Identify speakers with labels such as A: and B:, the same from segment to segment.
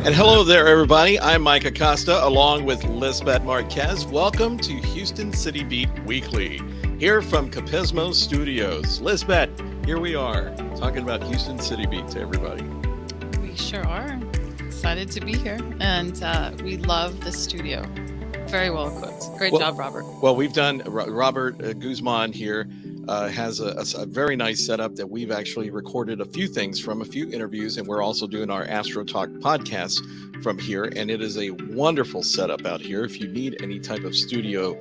A: And hello there, everybody. I'm Mike Acosta, along with Lisbet Marquez. Welcome to Houston City Beat Weekly, here from Capismo Studios. Lisbet, here we are, talking about Houston City Beat to everybody.
B: We sure are. Excited to be here, and we love the studio. Very well equipped. Great job, Robert.
A: Well, we've done, Robert Guzman here has a very nice setup that we've actually recorded a few things from, a few interviews, and we're also doing our Astro Talk podcast from here. And it is a wonderful setup out here. If you need any type of studio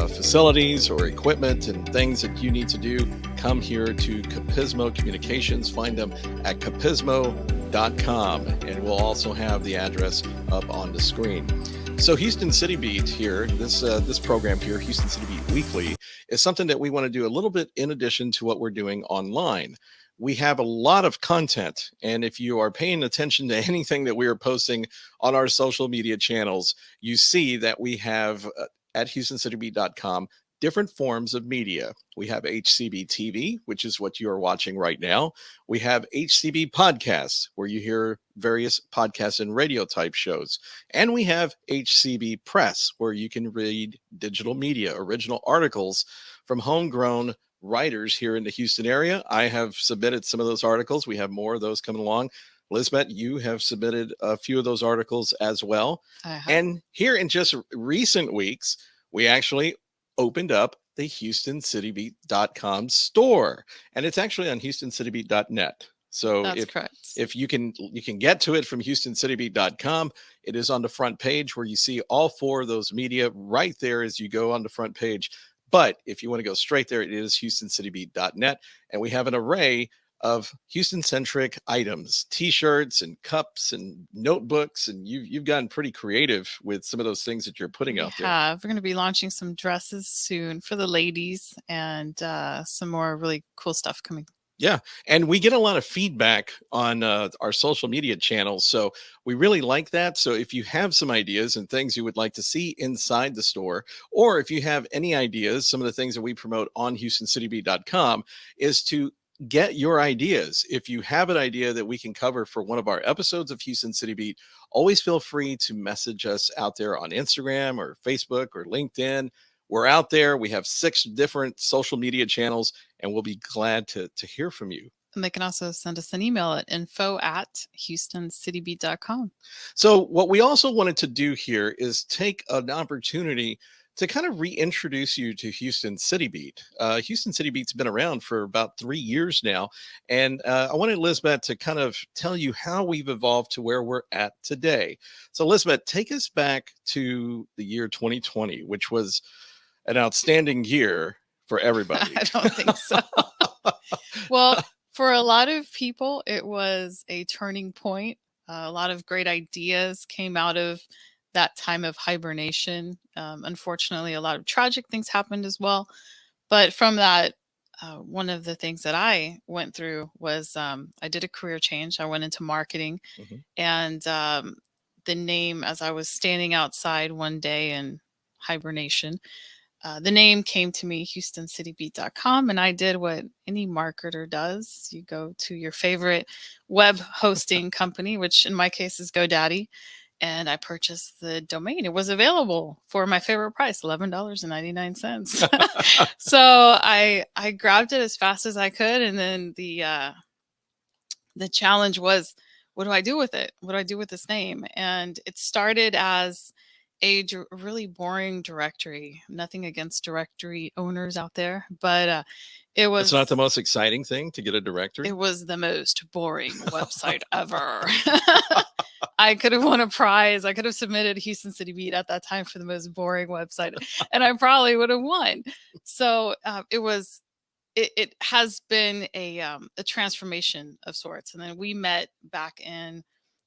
A: facilities or equipment and things that you need to do, come here to Capismo Communications. Find them at capismo.com, and we'll also have the address up on the screen. So Houston City Beat here, this program here, Houston City Beat Weekly, is something that we want to do a little bit in addition to what we're doing online. We have a lot of content, and if you are paying attention to anything that we are posting on our social media channels, you see that we have at HoustonCityBeat.com different forms of media. We have HCB-TV, which is what you are watching right now. We have HCB Podcasts, where you hear various podcasts and radio type shows. And we have HCB Press, where you can read digital media, original articles from homegrown writers here in the Houston area. I have submitted some of those articles. We have more of those coming along. Lisbet, you have submitted a few of those articles as well. And here in just recent weeks, we actually opened up the HoustonCityBeat.com store, and it's actually on HoustonCityBeat.net. So if you can get to it from HoustonCityBeat.com, it is on the front page where you see all four of those media right there as you go on the front page. But if you want to go straight there, it is HoustonCityBeat.net, and we have an array of Houston-centric items, t-shirts and cups and notebooks, and you've gotten pretty creative with some of those things that you're putting out there.
B: We're going to be launching some dresses soon for the ladies, and some more really cool stuff coming.
A: Yeah, and we get a lot of feedback on our social media channels, so we really like that. So if you have some ideas and things you would like to see inside the store, or if you have any ideas, some of the things that we promote on HoustonCityBeat.com is to get your ideas. If you have an idea that we can cover for one of our episodes of Houston City Beat, always feel free to message us out there on Instagram or Facebook or LinkedIn. We're out there. We have 6 different social media channels, and we'll be glad to hear from you.
B: And they can also send us an email at info@HoustonCityBeat.com.
A: So what we also wanted to do here is take an opportunity to kind of reintroduce you to Houston City Beat. Houston City Beat's been around for about 3 years now. And I wanted Lisbet to kind of tell you how we've evolved to where we're at today. So Lisbet, take us back to the year 2020, which was an outstanding year for everybody.
B: I don't think so. Well, for a lot of people, it was a turning point. A lot of great ideas came out of that time of hibernation. Unfortunately, a lot of tragic things happened as well. But from that, one of the things that I went through was I did a career change. I went into marketing, and the name, as I was standing outside one day in hibernation, the name came to me, HoustonCityBeat.com, and I did what any marketer does. You go to your favorite web hosting company, which in my case is GoDaddy, and I purchased the domain. It was available for my favorite price, $11.99. So I grabbed it as fast as I could, and then the challenge was, what do I do with it? What do I do with this name? And it started as a really boring directory. Nothing against directory owners out there, but it was.
A: It's not the most exciting thing to get a directory.
B: It was the most boring website ever. I could have won a prize. I could have submitted Houston City Beat at that time for the most boring website, and I probably would have won. So it has been a transformation of sorts. And then we met back in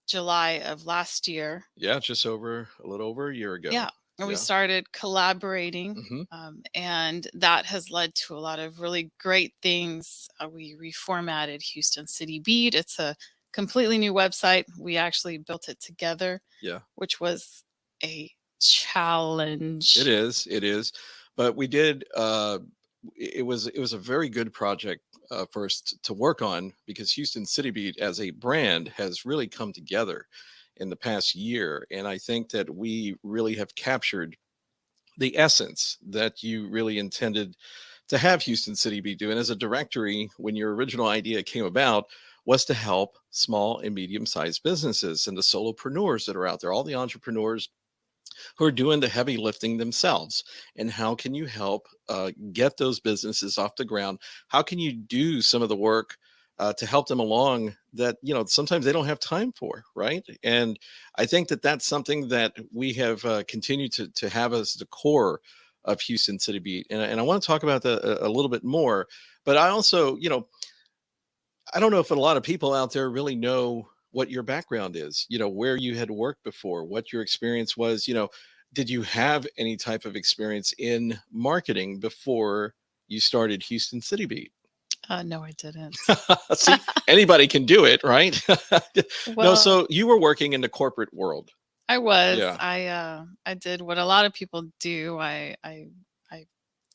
B: July of last year.
A: Yeah, just a little over a year ago.
B: Yeah. And we started collaborating, and that has led to a lot of really great things. We reformatted Houston City Beat. It's a completely new website. We actually built it together, which was a challenge.
A: It is. But we did, it was a very good project for us to work on, because Houston City Beat as a brand has really come together. in the past year. And I think that we really have captured the essence that you really intended to have Houston City be doing. As a directory, when your original idea came about, was to help small and medium sized businesses and the solopreneurs that are out there, all the entrepreneurs who are doing the heavy lifting themselves. And how can you help get those businesses off the ground? How can you do some of the work to help them along that, sometimes they don't have time for, right? And I think that that's something that we have continued to have as the core of Houston City Beat. And I want to talk about that a little bit more. But I also, I don't know if a lot of people out there really know what your background is, where you had worked before, what your experience was, did you have any type of experience in marketing before you started Houston City Beat?
B: No, I didn't.
A: See, anybody can do it, right? No,
B: Well,
A: so you were working in the corporate world.
B: I was.
A: Yeah.
B: I did what a lot of people do. I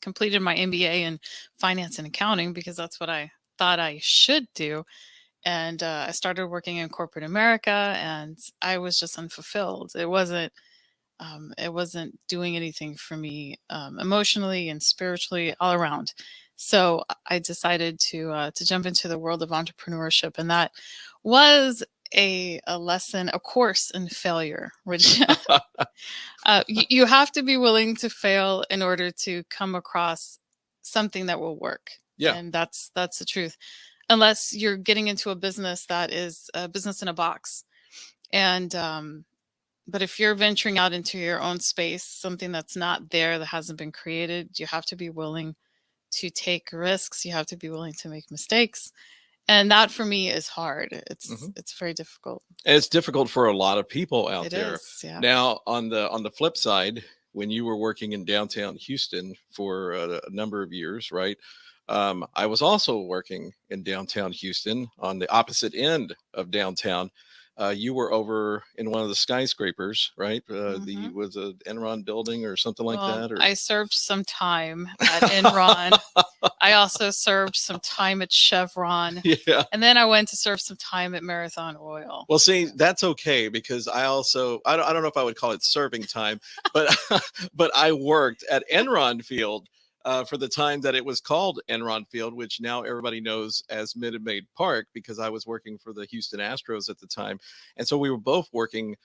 B: completed my MBA in finance and accounting because that's what I thought I should do. And I started working in corporate America, and I was just unfulfilled. It wasn't doing anything for me emotionally and spiritually all around. So I decided to jump into the world of entrepreneurship, and that was a lesson, a course in failure, which you have to be willing to fail in order to come across something that will work.
A: Yeah.
B: And that's the truth. Unless you're getting into a business that is a business in a box. And but if you're venturing out into your own space, something that's not there, that hasn't been created, you have to be willing to take risks. You have to be willing to make mistakes. And that for me is hard. It's very difficult.
A: And it's difficult for a lot of people out
B: It
A: there.
B: is, yeah.
A: Now, on the flip side, when you were working in downtown Houston for a number of years, right? I was also working in downtown Houston on the opposite end of downtown. You were over in one of the skyscrapers, right? The was a Enron building or something like
B: Well,
A: that. Or
B: I served some time at Enron. I also served some time at Chevron.
A: yeah.
B: And then I went to serve some time at Marathon Oil.
A: Well, see, that's okay because I don't know if I would call it serving time, but but I worked at Enron Field for the time that it was called Enron Field, which now everybody knows as Minute Maid Park, because I was working for the Houston Astros at the time, and so we were both working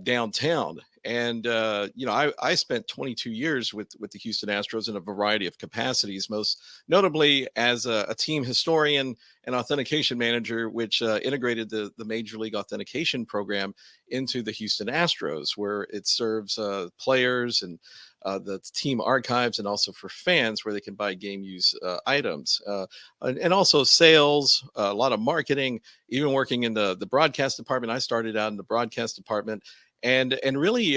A: downtown. And I spent 22 years with the Houston Astros in a variety of capacities, most notably as a team historian and authentication manager, which integrated the Major League Authentication program into the Houston Astros, where it serves players and the team archives, and also for fans where they can buy game use items, and also sales, a lot of marketing, even working in the broadcast department. I started out in the broadcast department and really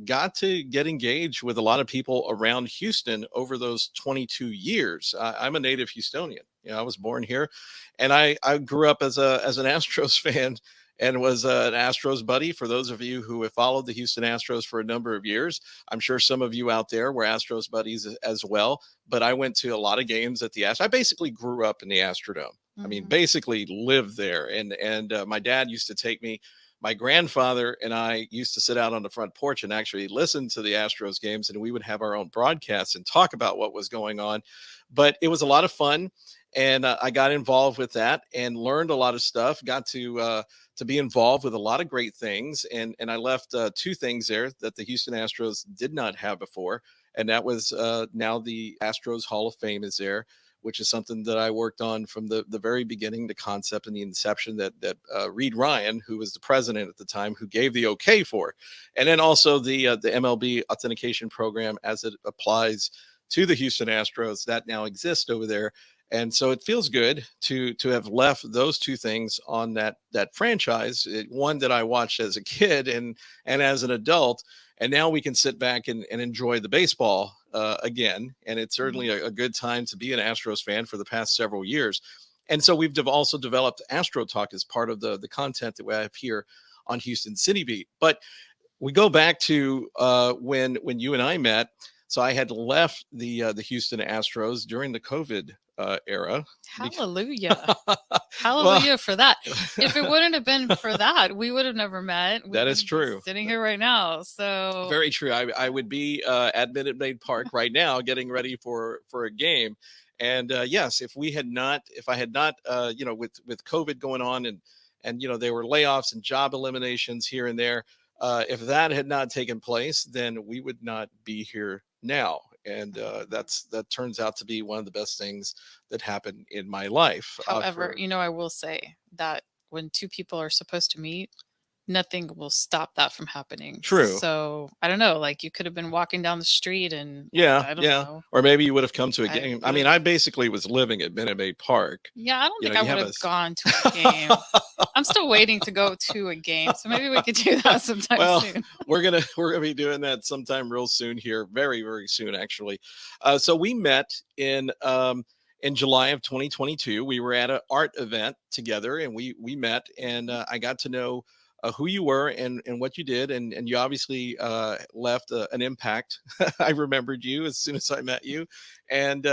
A: got to get engaged with a lot of people around Houston over those 22 years. I'm a native Houstonian. I was born here, and I grew up as an Astros fan and was an Astros buddy. For those of you who have followed the Houston Astros for a number of years, I'm sure some of you out there were Astros buddies as well. But I went to a lot of games at the Astros. I basically grew up in the Astrodome. I mean, basically lived there. And my dad used to take me. My grandfather and I used to sit out on the front porch and actually listen to the Astros games, and we would have our own broadcasts and talk about what was going on. But it was a lot of fun, and I got involved with that and learned a lot of stuff. Got to be involved with a lot of great things, and I left two things there that the Houston Astros did not have before, and that was now the Astros Hall of Fame is there, which is something that I worked on from the very beginning, the concept and the inception that Reed Ryan, who was the president at the time, who gave the okay for. And then also the MLB authentication program as it applies to the Houston Astros that now exist over there. And so it feels good to have left those two things on that franchise, one that I watched as a kid and as an adult. And now we can sit back and enjoy the baseball again. And it's certainly a good time to be an Astros fan for the past several years. And so we've also developed Astro Talk as part of the content that we have here on Houston City Beat. But we go back to when you and I met. So I had left the Houston Astros during the COVID era.
B: Hallelujah. Hallelujah for that. If it wouldn't have been for that, we would have never met. We
A: that is
B: wouldn't be
A: true.
B: sitting here right now. So
A: Very true. I would be at Minute Maid Park right now, getting ready for a game. And yes, if I had not, with COVID going on, and there were layoffs and job eliminations here and there, if that had not taken place, then we would not be here now. And that turns out to be one of the best things that happened in my life.
B: However, I will say that when two people are supposed to meet, nothing will stop that from happening.
A: True.
B: So I don't know, like you could have been walking down the street and
A: Yeah,
B: I don't know.
A: or maybe you would have come to a game. I mean, I basically was living at Minute Maid Park.
B: Yeah, I don't think I would have gone to a game. I'm still waiting to go to a game, so maybe we could do that sometime soon.
A: we're gonna be doing that sometime real soon here, very very soon actually. So we met in July of 2022. We were at an art event together, and we met, and I got to know who you were and what you did, and you obviously left an impact. I remembered you as soon as I met you, and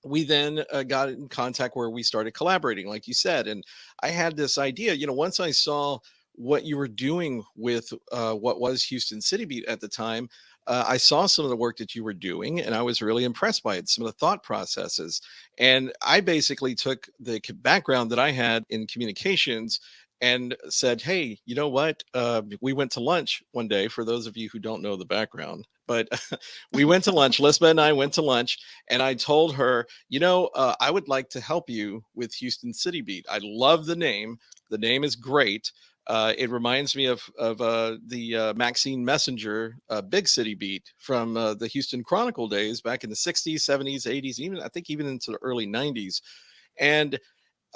A: we then got in contact where we started collaborating, like you said. And I had this idea, once I saw what you were doing with what was Houston City Beat at the time. I saw some of the work that you were doing, and I was really impressed by it, some of the thought processes. And I basically took the background that I had in communications and said, hey, you know what? We went to lunch one day, for those of you who don't know the background. But we went to lunch. Lisbet and I went to lunch, and I told her, I would like to help you with Houston City Beat. I love the name. The name is great. It reminds me of the Maxine Messenger Big City Beat from the Houston Chronicle days back in the 60s, 70s, 80s, even into the early 90s. And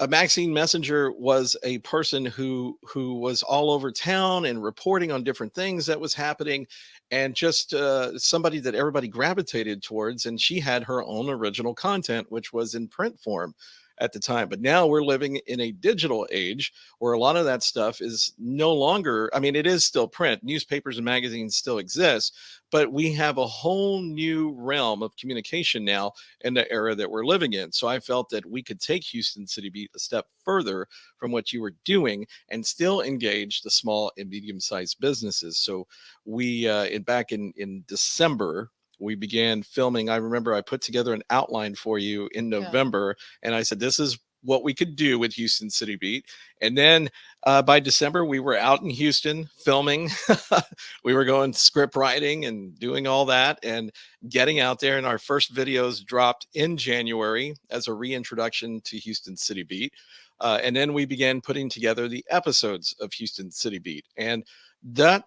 A: Maxine Messenger was a person who was all over town and reporting on different things that was happening, and just somebody that everybody gravitated towards. And she had her own original content, which was in print form at the time. But now we're living in a digital age where a lot of that stuff is no longer, I mean, it is still print. Newspapers and magazines still exist, but we have a whole new realm of communication now in the era that we're living in. So I felt that we could take Houston City Beat a step further from what you were doing and still engage the small and medium-sized businesses. So we, back in December, we began filming. I remember I put together an outline for you in November, and I said, this is what we could do with Houston City Beat. And then by December, we were out in Houston filming. We were going script writing and doing all that and getting out there. And our first videos dropped in January as a reintroduction to Houston City Beat. And then we began putting together the episodes of Houston City Beat. And that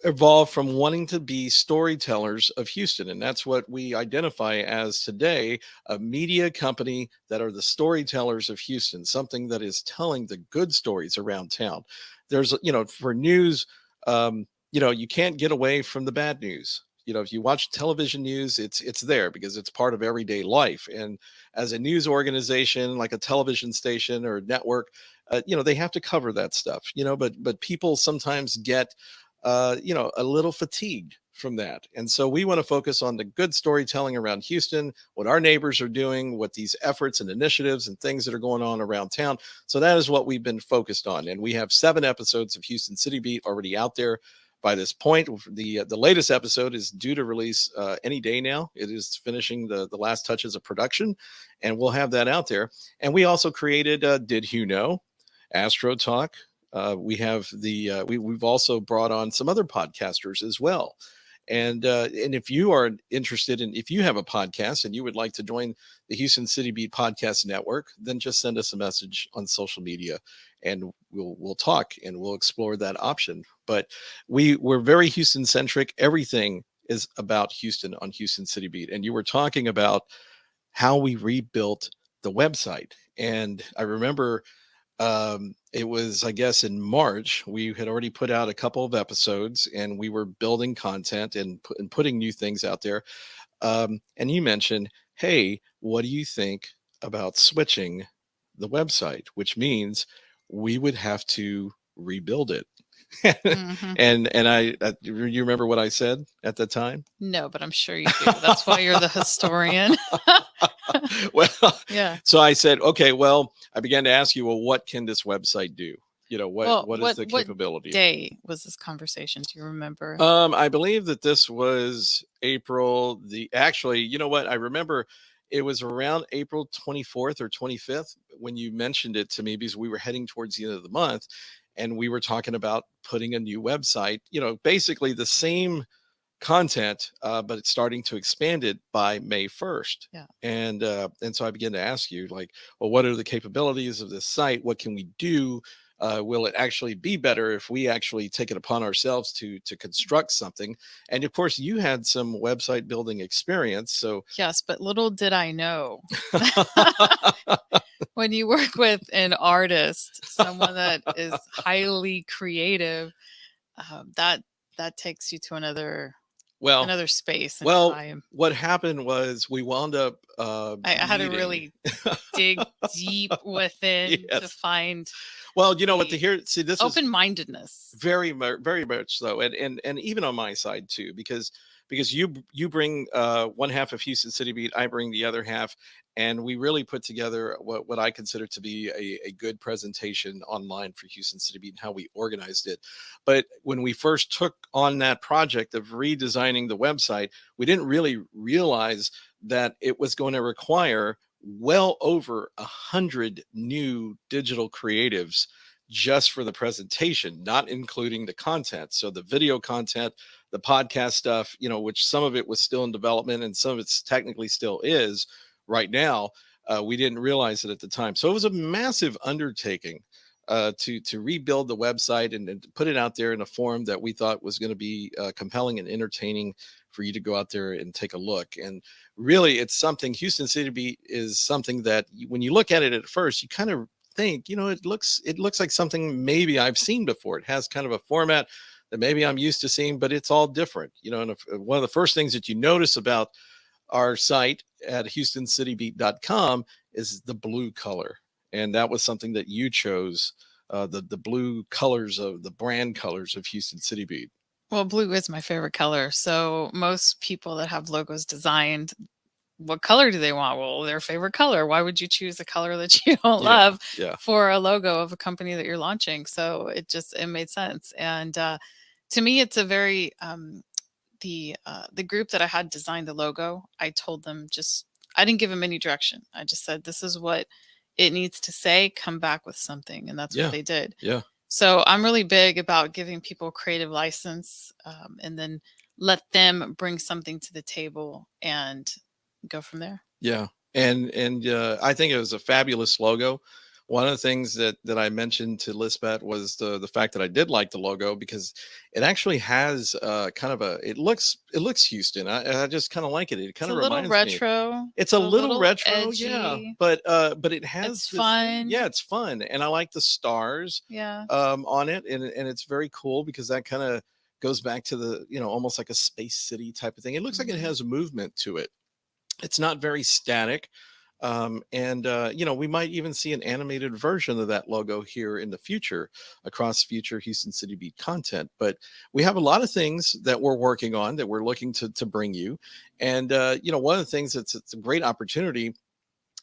A: evolved from wanting to be storytellers of Houston. And that's what we identify as today, a media company that are the storytellers of Houston, something that is telling the good stories around town. There's, for news, you can't get away from the bad news. If you watch television news, it's there because it's part of everyday life. And as a news organization, like a television station or network, they have to cover that stuff, but people sometimes get a little fatigued from that. And so we want to focus on the good storytelling around Houston, what our neighbors are doing, what these efforts and initiatives and things that are going on around town. So that is what we've been focused on. And we have 7 episodes of Houston City Beat already out there by this point. The latest episode is due to release any day now. It is finishing the last touches of production, and we'll have that out there. And we also created Did You Know? Astro Talk. We have we've also brought on some other podcasters as well. And if you are interested if you have a podcast and you would like to join the Houston City Beat Podcast Network, then just send us a message on social media and we'll talk and we'll explore that option. But we're very Houston-centric. Everything is about Houston on Houston City Beat. And you were talking about how we rebuilt the website. And I remember it was, I guess, in March, we had already put out a couple of episodes and we were building content and putting new things out there. And you mentioned, hey, what do you think about switching the website? Which means we would have to rebuild it. Mm-hmm. And you remember what I said at the time?
B: No, but I'm sure you do. That's why you're the historian.
A: Well,
B: Yeah.
A: so I said, okay, well, I began to ask you, well, what can this website do?
B: Well,
A: What is the
B: what
A: capability of it?
B: day was this conversation? Do you remember?
A: I believe that this was April. Actually, you know what? I remember it was around April 24th or 25th when you mentioned it to me because we were heading towards the end of the month and we were talking about putting a new website, basically the same content, but it's starting to expand it by May 1st.
B: Yeah.
A: And so I began to ask you, like, well, what are the capabilities of this site? What can we do? Will it actually be better if we actually take it upon ourselves to construct something? And of course, you had some website building experience, so
B: Yes, but little did I know when you work with an artist, someone that is highly creative, that takes you to another
A: well,
B: another space and
A: well,
B: time.
A: what happened was we wound up
B: I had to
A: meeting.
B: really dig deep within to
A: Yes.
B: find
A: Well, you know what?
B: the
A: See, this is
B: open-mindedness.
A: very much so, and even on my side too, because you bring one half of Houston City Beat, I bring the other half, and we really put together what I consider to be a good presentation online for Houston City Beat and how we organized it. But when we first took on that project of redesigning the website, we didn't really realize that it was going to require well over 100 new digital creatives just for the presentation, not including the content. So the video content, the podcast stuff, which some of it was still in development and some of it's technically still is right now. We didn't realize it at the time. So it was a massive undertaking to rebuild the website and to put it out there in a form that we thought was going to be compelling and entertaining for you to go out there and take a look. And really, it's something. Houston City Beat is something that when you look at it at first, you kind of think, it looks like something maybe I've seen before. It has kind of a format that maybe I'm used to seeing, but it's all different. And one of the first things that you notice about our site at HoustonCityBeat.com is the blue color, and that was something that you chose. The blue colors of the brand colors of Houston City Beat.
B: Well, blue is my favorite color. So most people that have logos designed, what color do they want? Well, their favorite color. Why would you choose a color that you don't love
A: Yeah.
B: for a logo of a company that you're launching? So it made sense. And to me, it's a very the group that I had designed the logo. I told them I didn't give them any direction. I just said, this is what it needs to say. Come back with something, and that's what they did.
A: Yeah.
B: So I'm really big about giving people creative license, and then let them bring something to the table and go from there.
A: Yeah. And I think it was a fabulous logo. One of the things that I mentioned to Lisbet was the fact that I did like the logo because it actually has kind of it looks Houston. I just kind of like it. It kind of reminds me.
B: It's a little retro.
A: It's a little retro,
B: edgy.
A: yeah. But it has
B: It's fun.
A: Yeah, it's fun, and I like the stars.
B: Yeah.
A: On it, and it's very cool because that kind of goes back to the almost like a space city type of thing. It looks like it has movement to it. It's not very static. And we might even see an animated version of that logo here in the future across future Houston City Beat content. But we have a lot of things that we're working on that we're looking to bring you. And one of the things it's a great opportunity,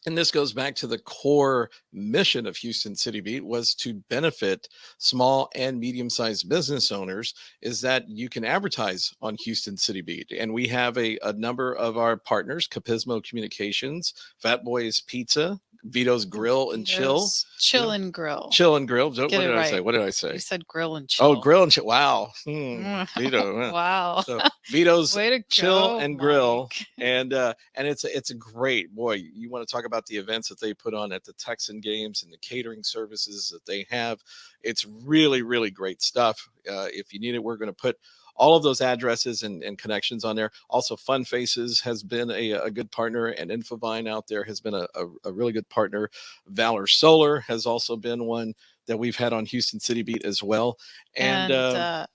A: and this goes back to the core mission of Houston City Beat, was to benefit small and medium-sized business owners, is that you can advertise on Houston City Beat. And we have a number of our partners: Capismo Communications, Fat Boys Pizza, Vito's Grill and Chill.
B: Chill and Grill.
A: Chill and Grill. What
B: Get
A: did
B: it
A: I
B: right.
A: say? What did I say?
B: You said grill and chill.
A: Oh, grill and chill. Wow. Vito.
B: Wow.
A: So Vito's
B: Way to
A: Chill
B: go,
A: and Grill.
B: Mike.
A: And it's a great, boy. You want to talk about the events that they put on at the Texan games and the catering services that they have. It's really, really great stuff. If you need it, we're going to put all of those addresses and connections on there. Also, Fun Faces has been a good partner, and Infovine out there has been a really good partner. Valor Solar has also been one that we've had on Houston City Beat as well. And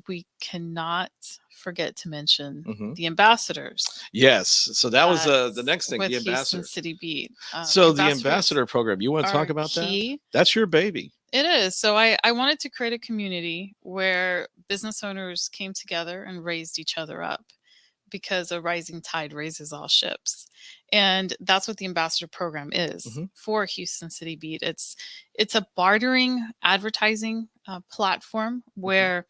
B: we cannot forget to mention
A: Mhm.
B: the ambassadors.
A: Yes. So that was the next thing,
B: with
A: the ambassador.
B: Houston City Beat.
A: So the ambassador program, you want to talk about
B: key.
A: that? That's your baby.
B: It is. So I wanted to create a community where business owners came together and raised each other up. because a rising tide raises all ships. And that's what the ambassador program is for Houston City Beat. It's a bartering advertising platform where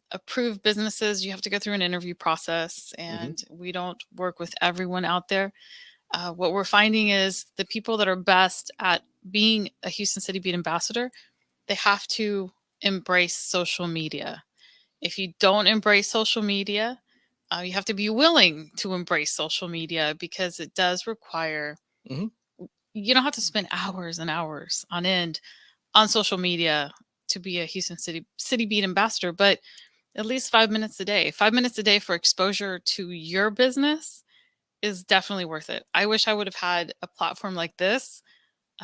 B: approved businesses, you have to go through an interview process, and we don't work with everyone out there. What we're finding is the people that are best at being a Houston City Beat ambassador, they have to embrace social media. If you don't embrace social media, you have to be willing to embrace social media, because it does require, you don't have to spend hours and hours on end on social media to be a Houston City Beat ambassador, but at least 5 minutes a day. 5 minutes a day for exposure to your business is definitely worth it. I wish I would have had a platform like this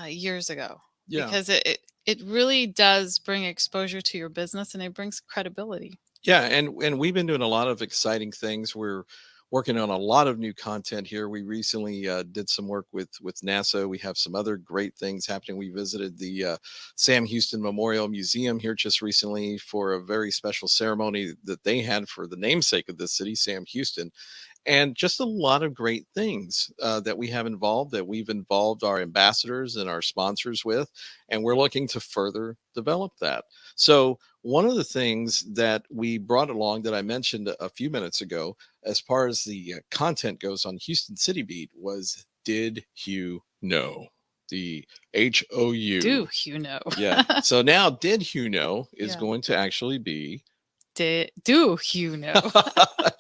B: years ago, because it really does bring exposure to your business, and it brings credibility.
A: Yeah, and we've been doing a lot of exciting things. We're working on a lot of new content here. We recently did some work with NASA. We have some other great things happening. We visited the Sam Houston Memorial Museum here just recently for a very special ceremony that they had for the namesake of the city, Sam Houston. And just a lot of great things that we have involved, that we've involved our ambassadors and our sponsors with, and we're looking to further develop that. So one of the things that we brought along that I mentioned a few minutes ago, as far as the content goes on Houston City Beat, was Did HOU Know? The HOU.
B: Do HOU Know?
A: Yeah. So now Did HOU Know is going to actually be
B: Do HOU Know?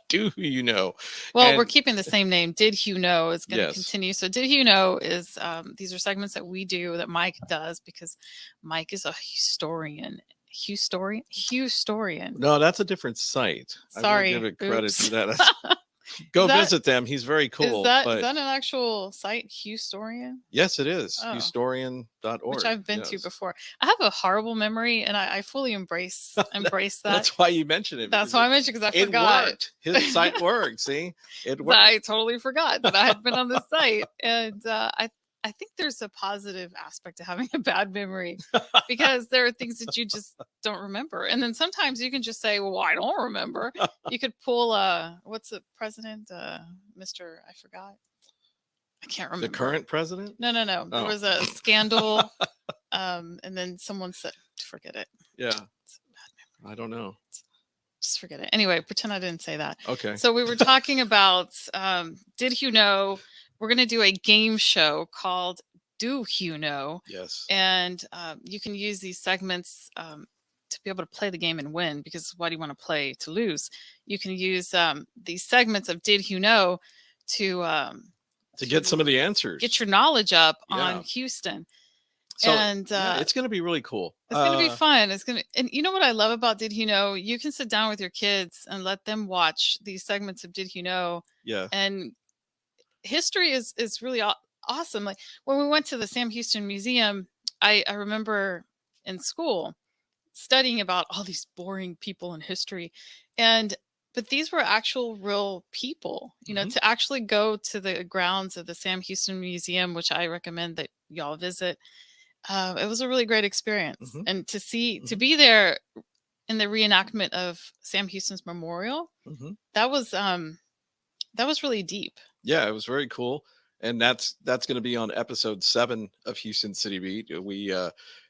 A: Do HOU Know?
B: Well,
A: and
B: we're keeping the same name. Did HOU Know is going to continue. So Did HOU Know is these are segments that we do, that Mike does, because Mike is a historian. Houstorian.
A: No, that's a different site.
B: Sorry,
A: I will give it credit to that. Go visit them. He's very cool.
B: Is that an actual site, Houstorian?
A: Yes, it is. Houstorian.org.
B: Which I've been to before. I have a horrible memory, and I fully embrace that.
A: That's why you mentioned it.
B: That's why I mentioned, because I forgot.
A: It worked. His site worked. See? It worked.
B: I totally forgot that I had been on the site. And I think there's a positive aspect to having a bad memory, because there are things that you just don't remember. And then sometimes you can just say, well, I don't remember. You could pull, what's the president? Mr. I forgot. I can't remember.
A: The current president?
B: No.
A: Oh.
B: There was a scandal. And then someone said, forget it.
A: Yeah. I don't know.
B: Just forget it. Anyway, pretend I didn't say that.
A: Okay.
B: So we were talking about, Did HOU Know? We're going to do a game show called Do HOU Know?
A: Yes.
B: And you can use these segments to be able to play the game and win, because why do you want to play to lose? You can use these segments of Did HOU Know to
A: get some of the answers.
B: Get your knowledge up on Houston.
A: So,
B: and
A: it's going to be really cool.
B: It's going to be fun. And you know what I love about Did HOU Know? You can sit down with your kids and let them watch these segments of Did HOU Know?
A: Yeah.
B: And history is really awesome. Like when we went to the Sam Houston Museum, I remember in school studying about all these boring people in history, but these were actual real people, to actually go to the grounds of the Sam Houston Museum, which I recommend that y'all visit. It was a really great experience. And to be there in the reenactment of Sam Houston's memorial, that was really deep.
A: Yeah, it was very cool. And that's going to be on episode 7 of Houston City Beat. We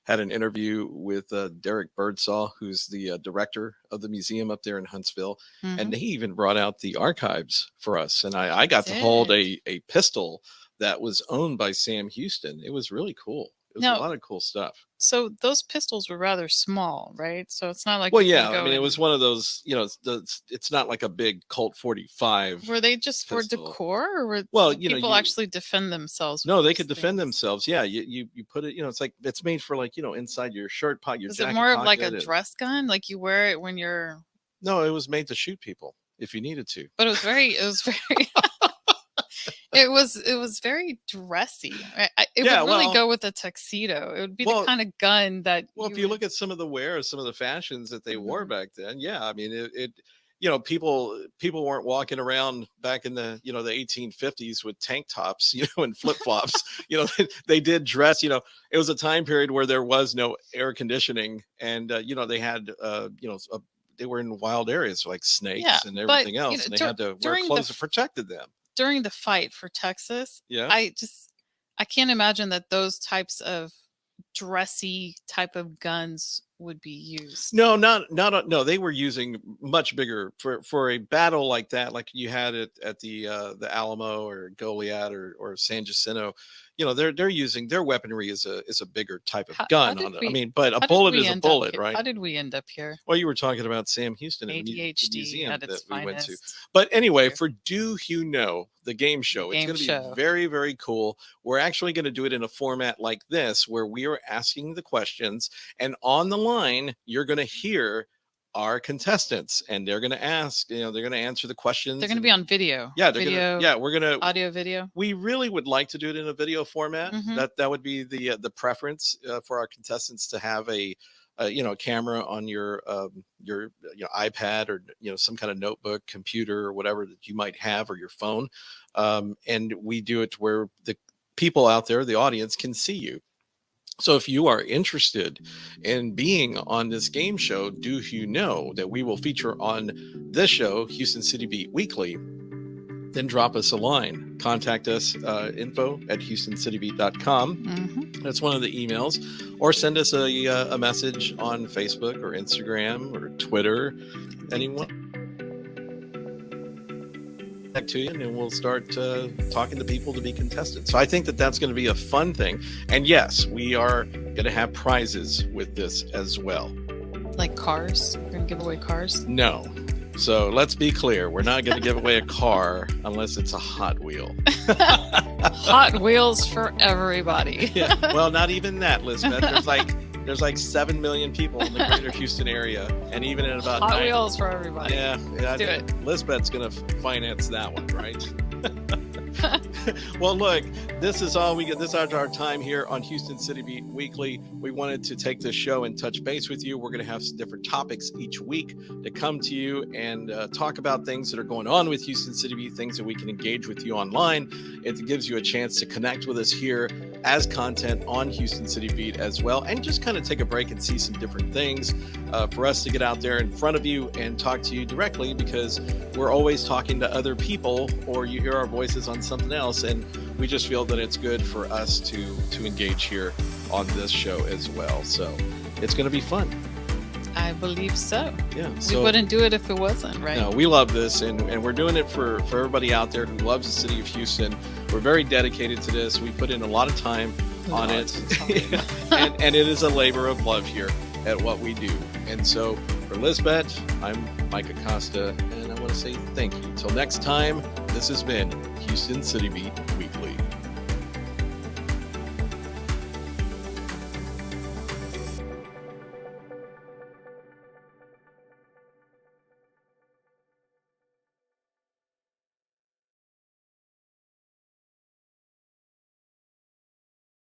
A: had an interview with Derek Birdsall, who's the director of the museum up there in Huntsville. And he even brought out the archives for us. And I got to hold a pistol that was owned by Sam Houston. It was really cool. It was a lot of cool stuff.
B: So those pistols were rather small, right? So it's not like...
A: Well, yeah. I mean, it was one of those, it's not like a big Colt 45.
B: Were they just for decor, or were people actually defend themselves?
A: No, they could defend themselves. Yeah. You put it, it's like, it's made for like, inside your shirt pocket, your jacket pocket.
B: Is it more of like a dress gun? Like you wear it when you're...
A: No, it was made to shoot people if you needed to.
B: But it was very... It was very dressy. It would really go with a tuxedo. It would be the kind of gun that.
A: Well, if you look at some of the wear, some of the fashions that they wore back then, I mean, it people weren't walking around back in the the 1850s with tank tops, and flip flops. They did dress. It was a time period where there was no air conditioning, and they had they were in wild areas like
B: Yeah,
A: snakes and everything else, and they had to wear
B: during
A: clothes that protected them.
B: during the fight for Texas,
A: Yeah.
B: I can't imagine that those types of dressy type of guns would be used.
A: No, no. They were using much bigger for a battle like that, like you had it at the Alamo or Goliad or San Jacinto. You know, they're using their weaponry is a bigger type of gun on it. I mean, but a bullet is a bullet, right?
B: How did we end up here?
A: Well, you were talking about Sam Houston and the
B: ADHD
A: museum
B: at its
A: that we went to.
B: finest.
A: But anyway, for Do You Know, the game show, it's
B: Game
A: going to
B: show.
A: be very, very cool. We're actually going to do it in a format like this, where we are asking the questions, and on the line, you're going to hear our contestants, and they're going to ask, they're going to answer the questions.
B: They're going to be on video.
A: Yeah, we're going to
B: audio video.
A: We really would like to do it in a video format.
B: Mhm.
A: That would be the preference for our contestants to have a camera on your iPad or some kind of notebook, computer, or whatever that you might have, or your phone, and we do it where the people out there, the audience, can see you. So if you are interested in being on this game show, Do You Know, that we will feature on this show, Houston City Beat Weekly, then drop us a line. Contact us, info@HoustonCityBeat.com.
B: Mm-hmm.
A: That's one of the emails. Or send us a message on Facebook or Instagram or Twitter. Anyone to you, and then we'll start talking to people to be contested. So I think that's going to be a fun thing. And yes, we are going to have prizes with this as well.
B: Like cars? We're going to give away cars?
A: No. So let's be clear. We're not going to give away a car unless it's a Hot Wheel.
B: Hot Wheels for everybody.
A: Yeah. Well, not even that, Lisbeth. There's like 7 million people in the greater Houston area, and even in about
B: Hot Wheels for everybody.
A: Yeah,
B: Let's do it.
A: Lisbeth's gonna finance that one, right? Well, look, this is all we get. This is our time here on Houston City Beat Weekly. We wanted to take this show and touch base with you. We're going to have some different topics each week to come to you and talk about things that are going on with Houston City Beat, things that we can engage with you online. It gives you a chance to connect with us here as content on Houston City Beat as well, and just kind of take a break and see some different things for us to get out there in front of you and talk to you directly, because we're always talking to other people, or you hear our voices on something else, and we just feel that it's good for us to engage here on this show as well. So it's going to be fun.
B: I believe so.
A: Yeah.
B: We wouldn't do it if it wasn't, right?
A: No, we love this, and we're doing it for everybody out there who loves the city of Houston. We're very dedicated to this. We put in a lot of time on it. and it is a labor of love here at what we do. And so for Lisbet, I'm Mike Acosta, and I want to say thank you. Till next time, this has been Houston City Beat Weekly.